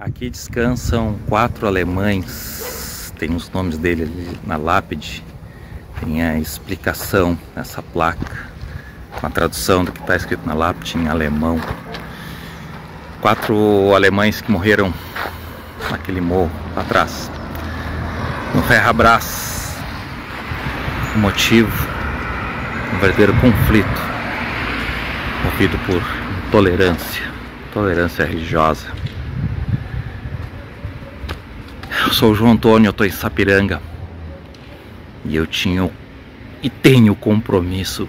Aqui descansam 4 alemães, tem os nomes dele ali na lápide, tem a explicação nessa placa, com a tradução do que está escrito na lápide em alemão. 4 alemães que morreram naquele morro lá atrás, no Ferrabras. O motivo, um verdadeiro conflito, movido por intolerância religiosa. Eu sou o João Antônio, eu estou em Sapiranga e eu tenho o compromisso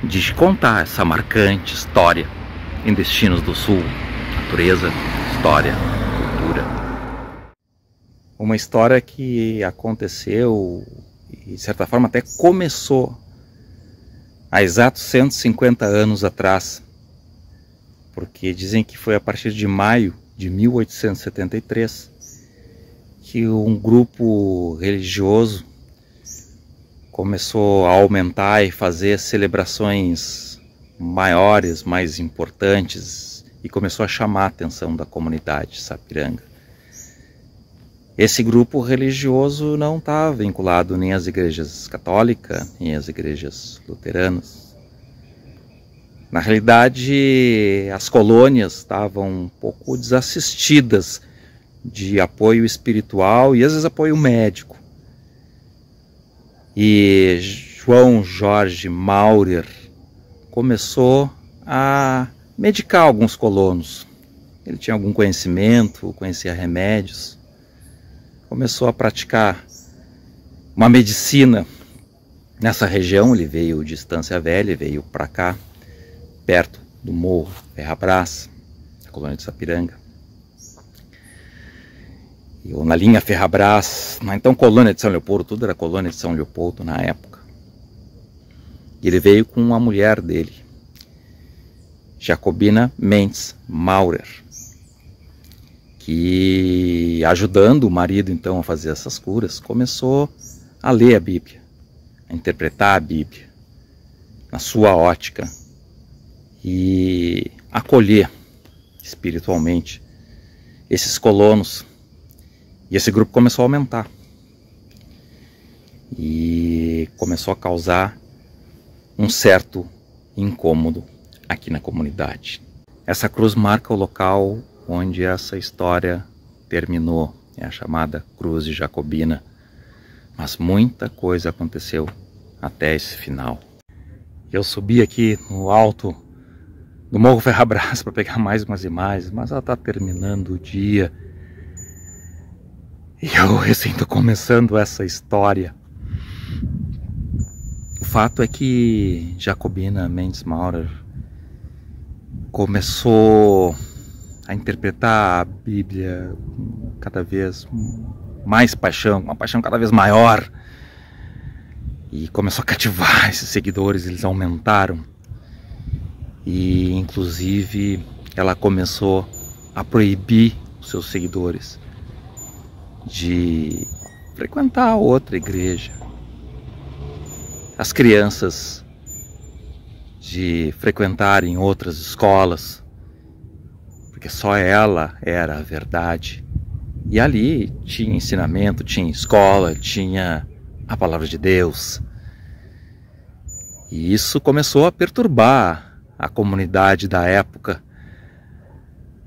de contar essa marcante história em Destinos do Sul, natureza, história, cultura. Uma história que aconteceu e de certa forma até começou há exatos 150 anos atrás, porque dizem que foi a partir de maio de 1873 que um grupo religioso começou a aumentar e fazer celebrações maiores, mais importantes, e começou a chamar a atenção da comunidade de Sapiranga. Esse grupo religioso não estava vinculado nem às igrejas católicas, nem às igrejas luteranas. Na realidade, as colônias estavam um pouco desassistidas de apoio espiritual e às vezes apoio médico. E João Jorge Maurer começou a medicar alguns colonos. Ele tinha algum conhecimento, conhecia remédios. Começou a praticar uma medicina nessa região. Ele veio de Estância Velha, veio para cá, perto do Morro Ferrabras, da colônia de Sapiranga. Ou na linha Ferrabras, na então colônia de São Leopoldo, tudo era colônia de São Leopoldo na época. E ele veio com a mulher dele, Jacobina Mendes Maurer, que, ajudando o marido então a fazer essas curas, começou a ler a Bíblia, a interpretar a Bíblia na sua ótica e acolher espiritualmente esses colonos. E esse grupo começou a aumentar e começou a causar um certo incômodo aqui na comunidade. Essa cruz marca o local onde essa história terminou, é a chamada Cruz de Jacobina, mas muita coisa aconteceu até esse final. Eu subi aqui no alto do Morro Ferrabras para pegar mais umas imagens, mas ela está terminando o dia. E eu recém estou começando essa história. O fato é que Jacobina Mendes Maurer começou a interpretar a Bíblia com cada vez mais paixão, uma paixão cada vez maior. E começou a cativar esses seguidores, eles aumentaram. E inclusive ela começou a proibir os seus seguidores de frequentar outra igreja, as crianças de frequentarem outras escolas, porque só ela era a verdade. E ali tinha ensinamento, tinha escola, tinha a palavra de Deus. E isso começou a perturbar a comunidade da época.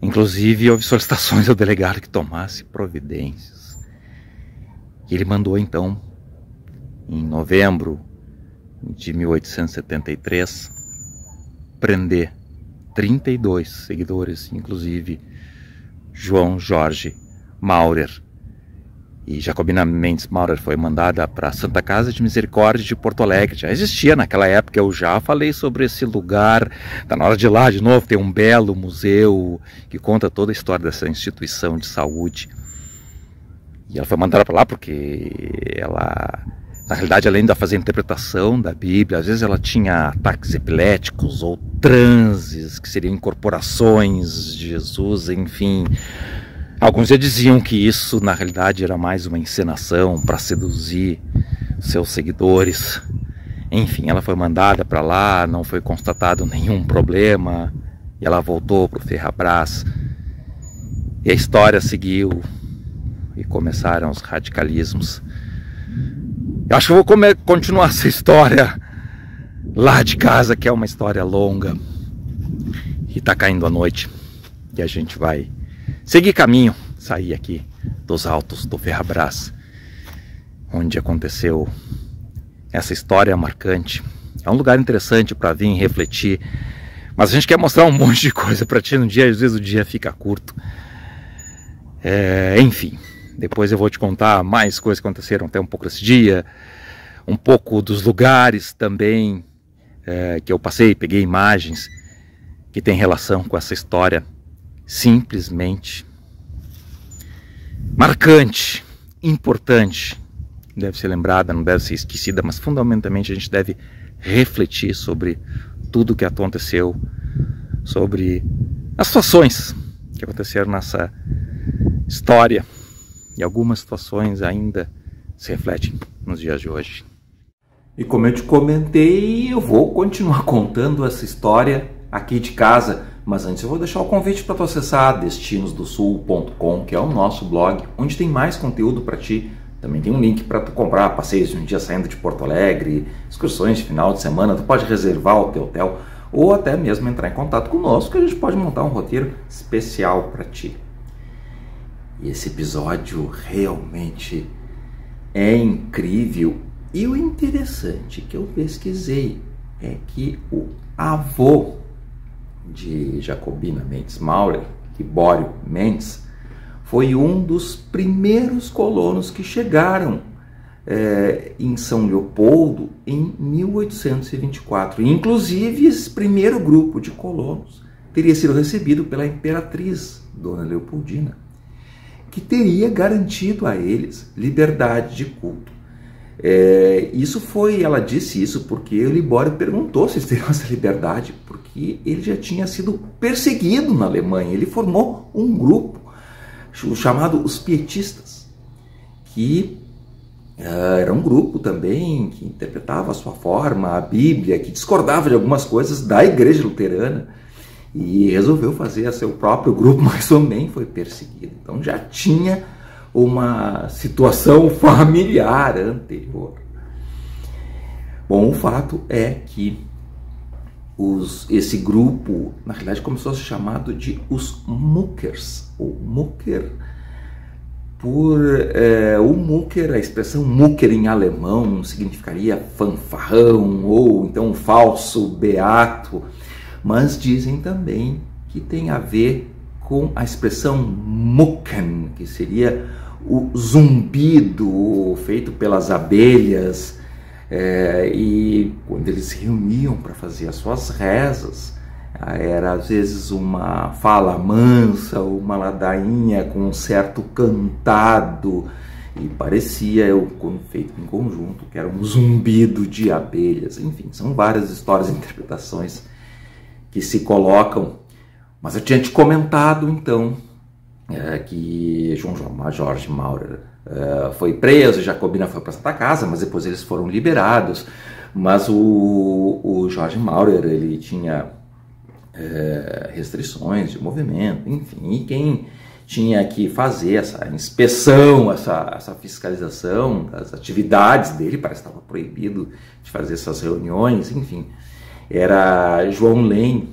Inclusive houve solicitações ao delegado que tomasse providências. E ele mandou então, em novembro de 1873, prender 32 seguidores, inclusive João Jorge Maurer. E Jacobina Mendes Maurer foi mandada para a Santa Casa de Misericórdia de Porto Alegre. Já existia naquela época, eu já falei sobre esse lugar. Está na hora de ir lá de novo, tem um belo museu que conta toda a história dessa instituição de saúde. E ela foi mandada para lá porque ela, na realidade, além de fazer a interpretação da Bíblia, às vezes ela tinha ataques epiléticos ou transes, que seriam incorporações de Jesus, enfim. Alguns já diziam que isso, na realidade, era mais uma encenação para seduzir seus seguidores. Enfim, ela foi mandada para lá, não foi constatado nenhum problema, e ela voltou para o Ferrabras. E a história seguiu e começaram os radicalismos. Eu acho que eu vou continuar essa história lá de casa, que é uma história longa. E tá caindo a noite. E a gente vai seguir caminho, sair aqui dos altos do Ferrabras, onde aconteceu essa história marcante. É um lugar interessante para vir refletir, mas a gente quer mostrar um monte de coisa para ti no dia, às vezes o dia fica curto. Enfim, depois eu vou te contar mais coisas que aconteceram até um pouco esse dia, um pouco dos lugares também que eu passei, peguei imagens que tem relação com essa história simplesmente marcante, importante, deve ser lembrada, não deve ser esquecida, mas fundamentalmente a gente deve refletir sobre tudo o que aconteceu, sobre as situações que aconteceram nessa história, e algumas situações ainda se refletem nos dias de hoje. E como eu te comentei, eu vou continuar contando essa história aqui de casa, mas antes eu vou deixar o convite para tu acessar destinosdosul.com, que é o nosso blog, onde tem mais conteúdo para ti. Também tem um link para tu comprar passeios de um dia saindo de Porto Alegre, excursões de final de semana, tu pode reservar o teu hotel ou até mesmo entrar em contato conosco, que a gente pode montar um roteiro especial para ti. E esse episódio realmente é incrível, e o interessante que eu pesquisei é que o avô de Jacobina Mendes Maurer, Libório Mendes, foi um dos primeiros colonos que chegaram em São Leopoldo em 1824. E, inclusive, esse primeiro grupo de colonos teria sido recebido pela imperatriz Dona Leopoldina, que teria garantido a eles liberdade de culto. Ela disse isso porque o Libório perguntou se eles teriam essa liberdade, porque ele já tinha sido perseguido na Alemanha. Ele formou um grupo chamado os Pietistas, que era um grupo também que interpretava a sua forma, a Bíblia, que discordava de algumas coisas da Igreja Luterana, e resolveu fazer seu próprio grupo, mas também foi perseguido. Então já tinha uma situação familiar anterior. Bom, o fato é que esse grupo, na realidade, começou a ser chamado de os Muckers. O Mucker, o Mucker, a expressão Mucker em alemão significaria fanfarrão ou então falso beato, mas dizem também que tem a ver com a expressão Mucken, que seria o zumbido feito pelas abelhas, e quando eles se reuniam para fazer as suas rezas, era às vezes uma fala mansa, uma ladainha com um certo cantado, e parecia, quando feito em conjunto, que era um zumbido de abelhas. Enfim, são várias histórias e interpretações que se colocam. Mas eu tinha te comentado então que João Jorge Maurer foi preso, Jacobina foi para Santa Casa, mas depois eles foram liberados. Mas o Jorge Maurer, ele tinha restrições de movimento, enfim, e quem tinha que fazer essa inspeção, essa fiscalização das atividades dele, parece que estava proibido de fazer essas reuniões, enfim, era João Lem,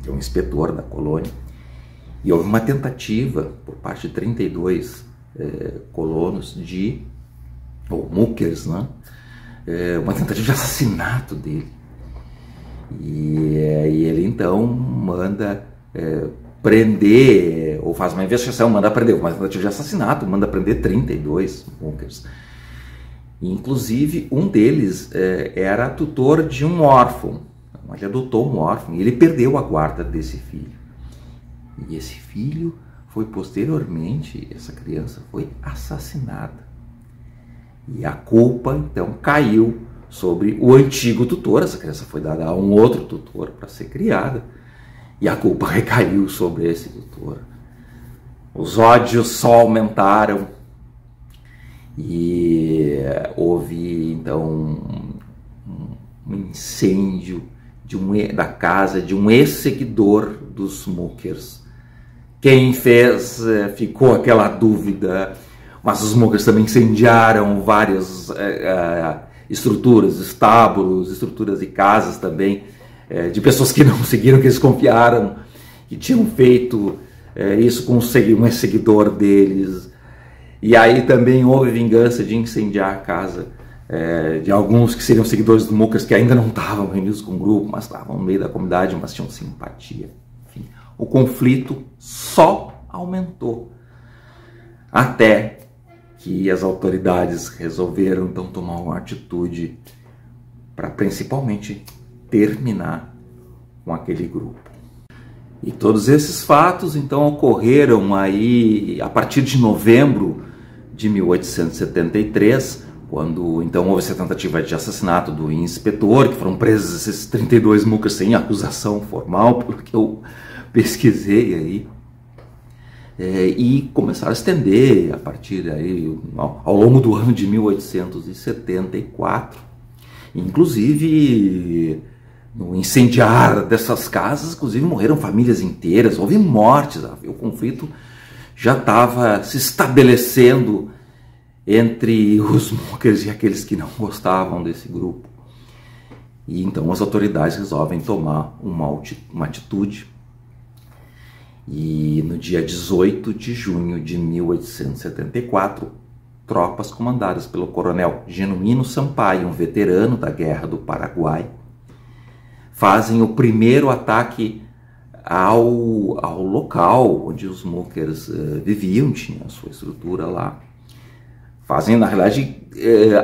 que é um inspetor da colônia. E houve uma tentativa por parte de 32 colonos ou muckers, né? Uma tentativa de assassinato dele. E ele então manda prender, ou faz uma investigação, manda prender, uma tentativa de assassinato, manda prender 32 muckers. Inclusive, um deles era tutor de um órfão. Ele adotou um órfão e ele perdeu a guarda desse filho. E esse filho foi posteriormente, essa criança foi assassinada. E a culpa, então, caiu sobre o antigo tutor. Essa criança foi dada a um outro tutor para ser criada. E a culpa recaiu sobre esse tutor. Os ódios só aumentaram. E houve, então, um incêndio da casa de um ex-seguidor dos muckers, Quem fez, ficou aquela dúvida, mas os Smokers também incendiaram várias estruturas, estábulos, estruturas de casas também, de pessoas que não seguiram, que eles confiaram, que tinham feito isso com um seguidor deles. E aí também houve vingança de incendiar a casa de alguns que seriam seguidores do Smokers, que ainda não estavam reunidos com o grupo, mas estavam no meio da comunidade, mas tinham simpatia. Enfim, o conflito só aumentou, até que as autoridades resolveram então tomar uma atitude para principalmente terminar com aquele grupo. E todos esses fatos então ocorreram aí a partir de novembro de 1873, quando então houve essa tentativa de assassinato do inspetor, que foram presos esses 32 Smokers sem acusação formal, pelo que eu pesquisei aí. E começaram a estender a partir daí, ao longo do ano de 1874. Inclusive, no incendiar dessas casas, inclusive morreram famílias inteiras, houve mortes, o conflito já estava se estabelecendo entre os Smokers e aqueles que não gostavam desse grupo. E então as autoridades resolvem tomar uma atitude. E no dia 18 de junho de 1874, tropas comandadas pelo coronel Genuíno Sampaio, um veterano da Guerra do Paraguai, fazem o primeiro ataque ao local onde os Smokers viviam, tinha a sua estrutura lá. Fazem, na realidade,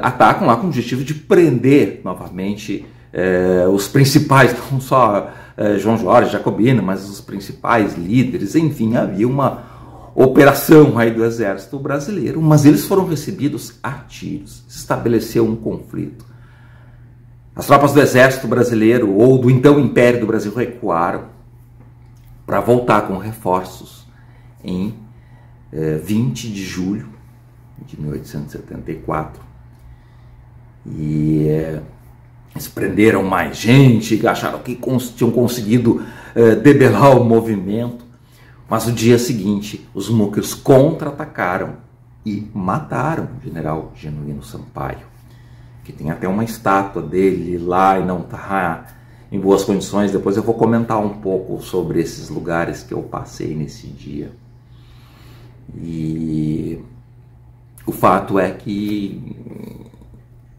atacam lá com o objetivo de prender novamente os principais, não só João Jorge Jacobina, mas os principais líderes. Enfim, havia uma operação aí do exército brasileiro, mas eles foram recebidos a tiros. Se estabeleceu um conflito. As tropas do exército brasileiro, ou do então Império do Brasil, recuaram para voltar com reforços em 20 de julho de 1874. E eles prenderam mais gente, acharam que tinham conseguido debelar o movimento, mas no dia seguinte os Smokers contra-atacaram e mataram o general Genuíno Sampaio, que tem até uma estátua dele lá e não está em boas condições. Depois eu vou comentar um pouco sobre esses lugares que eu passei nesse dia. E o fato é que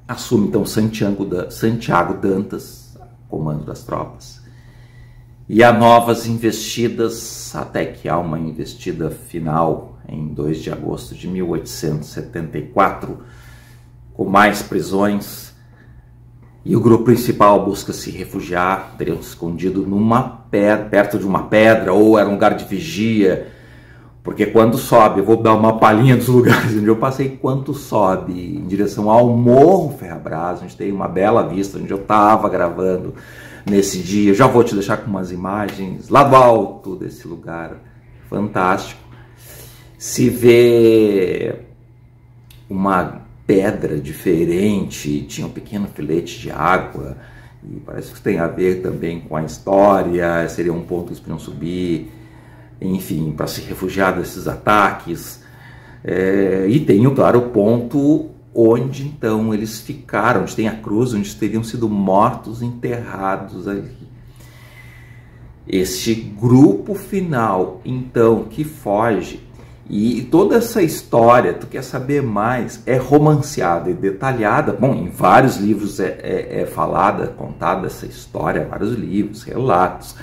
assume então Santiago Dantas, comando das tropas, e há novas investidas, até que há uma investida final em 2 de agosto de 1874, com mais prisões, e o grupo principal busca se refugiar, teriam se escondido perto de uma pedra, ou era um lugar de vigia, porque quando sobe, eu vou dar uma palhinha dos lugares onde eu passei, quando sobe em direção ao Morro Ferrabras, onde tem uma bela vista, onde eu estava gravando nesse dia. Já vou te deixar com umas imagens lá do alto desse lugar fantástico. Se vê uma pedra diferente, tinha um pequeno filete de água, e parece que tem a ver também com a história, seria um ponto que eles podiam subir, enfim, para se refugiar desses ataques. E tem, claro, o ponto onde então eles ficaram, onde tem a cruz, onde teriam sido mortos, enterrados ali. Este grupo final, então, que foge, e toda essa história, tu quer saber mais, é romanceada e detalhada. Bom, em vários livros é falada, contada essa história, vários livros, relatos,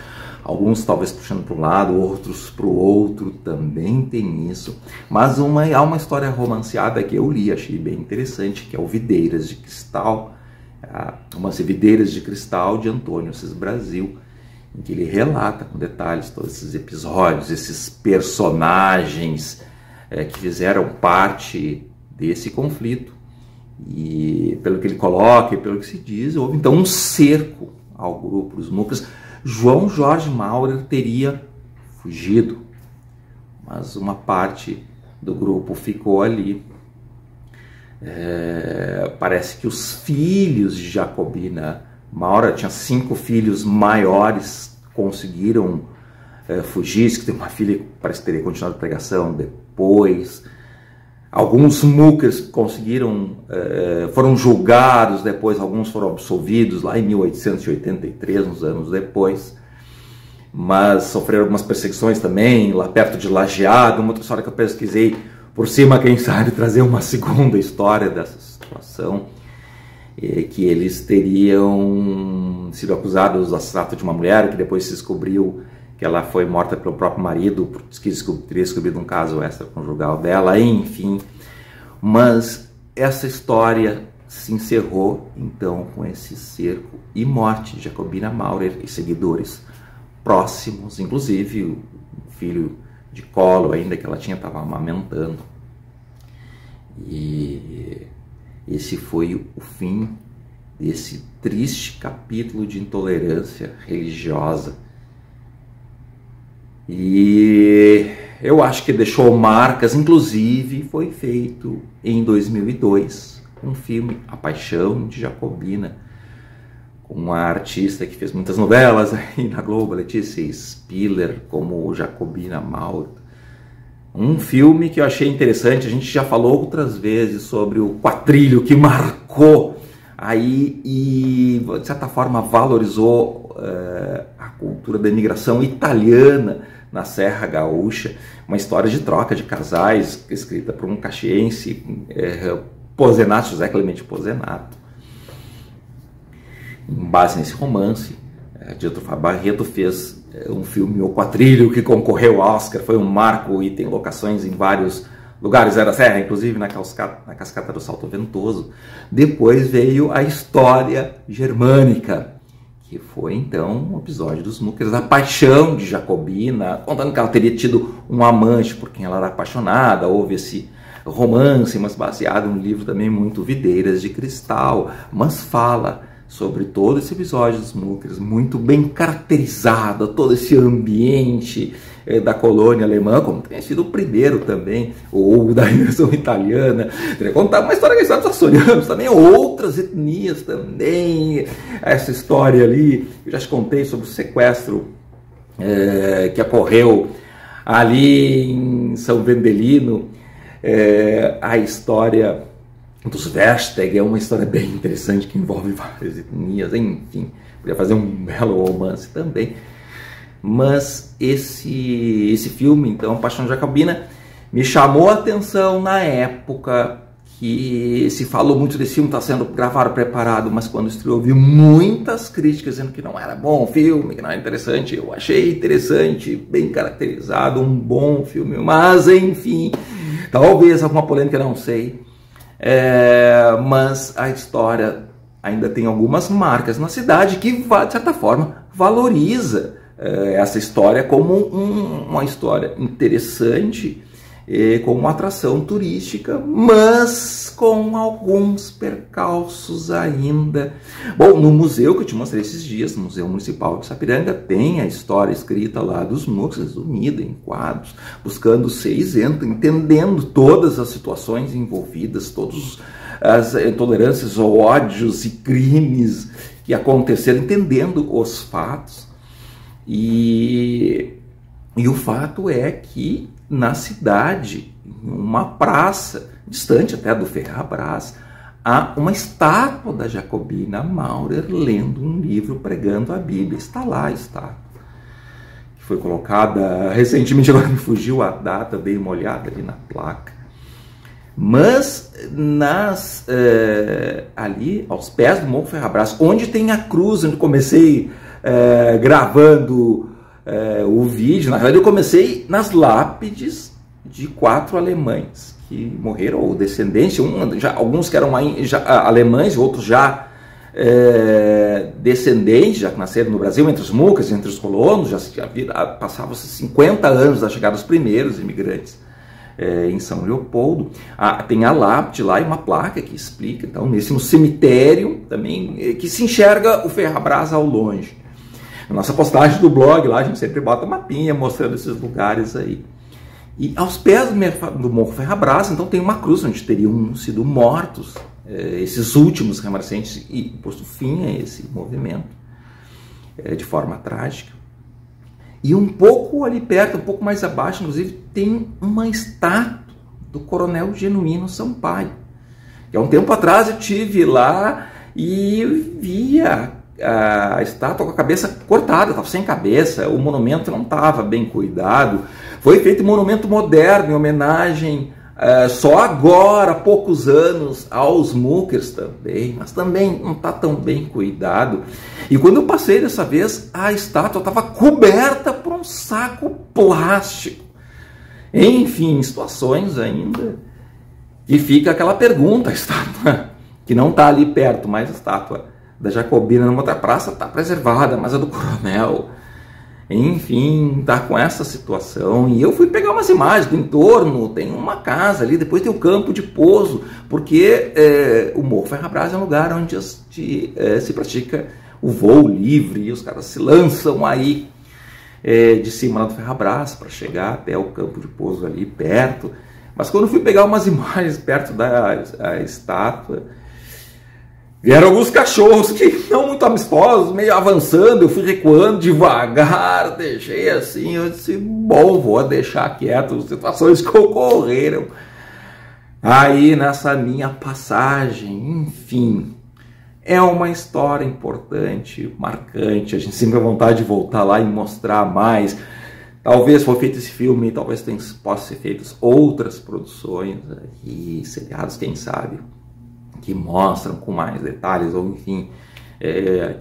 alguns talvez puxando para um lado, outros para o outro, também tem isso. Mas há uma história romanceada que eu li, achei bem interessante, que é o Videiras de Cristal, umas Videiras de Cristal de Antônio Assis Brasil, em que ele relata com detalhes todos esses episódios, esses personagens que fizeram parte desse conflito. E pelo que ele coloca e pelo que se diz, houve então um cerco ao grupo dos Smokers. João Jorge Maurer teria fugido, mas uma parte do grupo ficou ali. Parece que os filhos de Jacobina Maurer, tinha 5 filhos maiores, conseguiram fugisse, que tem uma filha que parece que teria continuado a pregação depois. Alguns muckers conseguiram, foram julgados depois, alguns foram absolvidos lá em 1883, uns anos depois, mas sofreram algumas perseguições também, lá perto de Lajeado, uma outra história que eu pesquisei por cima, quem sabe trazer uma segunda história dessa situação, que eles teriam sido acusados do assassinato de uma mulher, que depois se descobriu que ela foi morta pelo próprio marido, porque teria descobrido um caso extraconjugal dela, enfim. Mas essa história se encerrou, então, com esse cerco e morte de Jacobina Maurer e seguidores próximos, inclusive o filho de colo ainda que ela tinha, estava amamentando. E esse foi o fim desse triste capítulo de intolerância religiosa. E eu acho que deixou marcas, inclusive foi feito em 2002 um filme, A Paixão de Jacobina, com uma artista que fez muitas novelas aí na Globo, Letícia Spiller, como Jacobina Maurer. Um filme que eu achei interessante, a gente já falou outras vezes sobre o quatrilho que marcou aí e, de certa forma, valorizou a cultura da imigração italiana na Serra Gaúcha, uma história de troca de casais, escrita por um caxiense, Pozenato, José Clemente Pozenato. Em base nesse romance, Dieter Barreto fez um filme, O Quatrilho, que concorreu ao Oscar, foi um marco e tem locações em vários lugares da Serra, inclusive na Cascata do Salto Ventoso. Depois veio a História Germânica, que foi então um episódio dos muckers, A Paixão de Jacobina, contando que ela teria tido um amante por quem ela era apaixonada. Houve esse romance, mas baseado num livro também muito Videiras de Cristal, mas fala sobre todo esse episódio dos muckers, muito bem caracterizado, todo esse ambiente da colônia alemã, como tem sido o primeiro também, ou da imigração italiana. Contar uma história que dos açorianos também, outras etnias também. Essa história ali, eu já te contei sobre o sequestro que ocorreu ali em São Vendelino, a história dos Versteg é uma história bem interessante que envolve várias etnias, enfim, podia fazer um belo romance também. Mas esse filme, então, Paixão de Jacobina, me chamou a atenção na época que se falou muito desse filme, está sendo gravado, preparado, mas quando estreou, vi muitas críticas dizendo que não era bom o filme, que não era interessante. Eu achei interessante, bem caracterizado, um bom filme, mas enfim, talvez alguma polêmica, não sei. Mas a história ainda tem algumas marcas na cidade que, de certa forma, valoriza essa história como uma história interessante, como uma atração turística, mas com alguns percalços ainda. Bom, no museu que eu te mostrei esses dias, no Museu Municipal de Sapiranga, tem a história escrita lá dos muckers, unida em quadros, buscando ser isento, entendendo todas as situações envolvidas, todas as intolerâncias, ódios e crimes que aconteceram, entendendo os fatos. E o fato é que na cidade, em uma praça, distante até do Ferrabras, há uma estátua da Jacobina Maurer lendo um livro, pregando a Bíblia. Está lá a estátua, que foi colocada recentemente, agora me fugiu a data, dei uma olhada ali na placa. Mas ali, aos pés do Morro Ferrabras, onde tem a cruz, onde comecei gravando o vídeo, na verdade eu comecei nas lápides de 4 alemães que morreram, ou descendentes, alguns que eram alemães, outros já descendentes, já que nasceram no Brasil, entre os muckers, entre os colonos, já passavam-se 50 anos da chegada dos primeiros imigrantes em São Leopoldo. Tem a lápide lá e uma placa que explica, então, no cemitério também, que se enxerga o Ferrabras ao longe. Na nossa postagem do blog lá, a gente sempre bota mapinha mostrando esses lugares aí. E aos pés do Morro Ferrabras, então, tem uma cruz onde teriam sido mortos esses últimos remanescentes e posto fim a esse movimento de forma trágica. E um pouco ali perto, um pouco mais abaixo, inclusive, tem uma estátua do Coronel Genuíno Sampaio. Que há um tempo atrás eu tive lá e vi a estátua com a cabeça cortada, estava sem cabeça, o monumento não estava bem cuidado. Foi feito um monumento moderno em homenagem só agora, há poucos anos, aos Muckers também, mas também não está tão bem cuidado. E quando eu passei dessa vez, a estátua estava coberta por um saco plástico. Enfim, situações ainda. E fica aquela pergunta, a estátua, que não está ali perto, mas a estátua da Jacobina numa outra praça está preservada, mas a do Coronel, enfim, está com essa situação. E eu fui pegar umas imagens do entorno, tem uma casa ali, depois tem o campo de pouso, porque o Morro Ferrabras é um lugar onde se pratica o voo livre, e os caras se lançam aí de cima lá do Ferrabras para chegar até o campo de pouso ali perto. Mas quando eu fui pegar umas imagens perto da estátua, vieram alguns cachorros que não muito amistosos, meio avançando, eu fui recuando devagar, deixei assim, eu disse, bom, vou deixar quieto as situações que ocorreram aí nessa minha passagem. Enfim, é uma história importante, marcante, a gente sempre tem vontade de voltar lá e mostrar mais. Talvez foi feito esse filme, talvez possa ser feitas outras produções e seriados, quem sabe, que mostram com mais detalhes, ou enfim,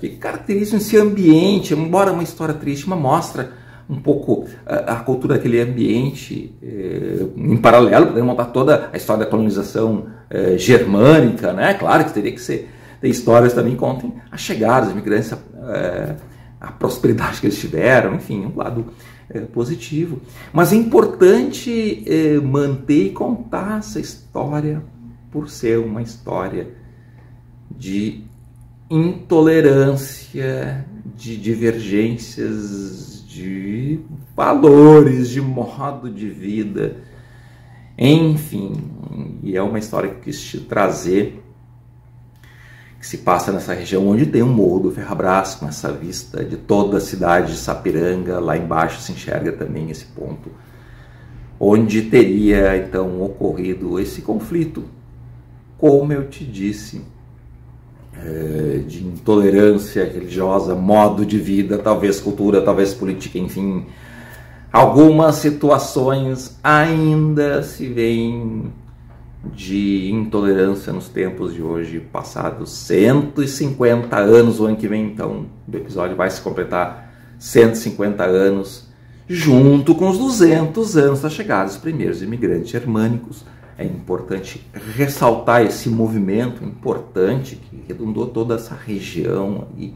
que caracterizam esse ambiente, embora uma história triste, mas mostra um pouco a cultura daquele ambiente. Em paralelo, podemos montar toda a história da colonização germânica, né? Claro que teria que ter histórias também que contem a chegada dos imigrantes, a prosperidade que eles tiveram, enfim, um lado positivo. Mas é importante manter e contar essa história por ser uma história de intolerância, de divergências, de valores, de modo de vida, enfim. E é uma história que eu quis te trazer, que se passa nessa região onde tem um morro do Ferrabras, com essa vista de toda a cidade de Sapiranga. Lá embaixo se enxerga também esse ponto onde teria então ocorrido esse conflito, como eu te disse, de intolerância religiosa, modo de vida, talvez cultura, talvez política, enfim. Algumas situações ainda se veem de intolerância nos tempos de hoje, passados 150 anos. O ano que vem, então, o episódio vai se completar 150 anos, junto com os 200 anos da chegada dos primeiros imigrantes germânicos. É importante ressaltar esse movimento importante que redundou toda essa região aí,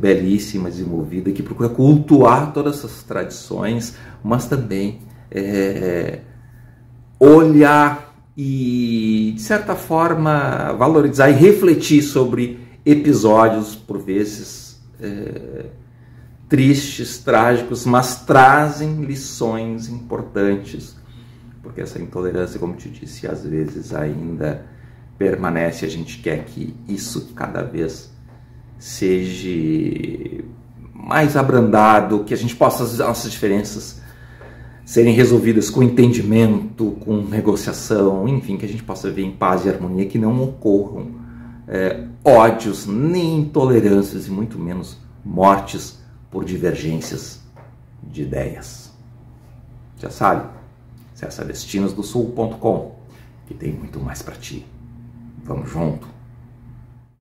belíssima, desenvolvida, que procura cultuar todas essas tradições, mas também olhar e, de certa forma, valorizar e refletir sobre episódios, por vezes, tristes, trágicos, mas trazem lições importantes, porque essa intolerância, como te disse, às vezes ainda permanece. A gente quer que isso cada vez seja mais abrandado, que a gente possa, as nossas diferenças serem resolvidas com entendimento, com negociação, enfim, que a gente possa viver em paz e harmonia, que não ocorram ódios, nem intolerâncias e muito menos mortes por divergências de ideias. Já sabe, acessa destinosdosul.com, que tem muito mais para ti. Vamos junto.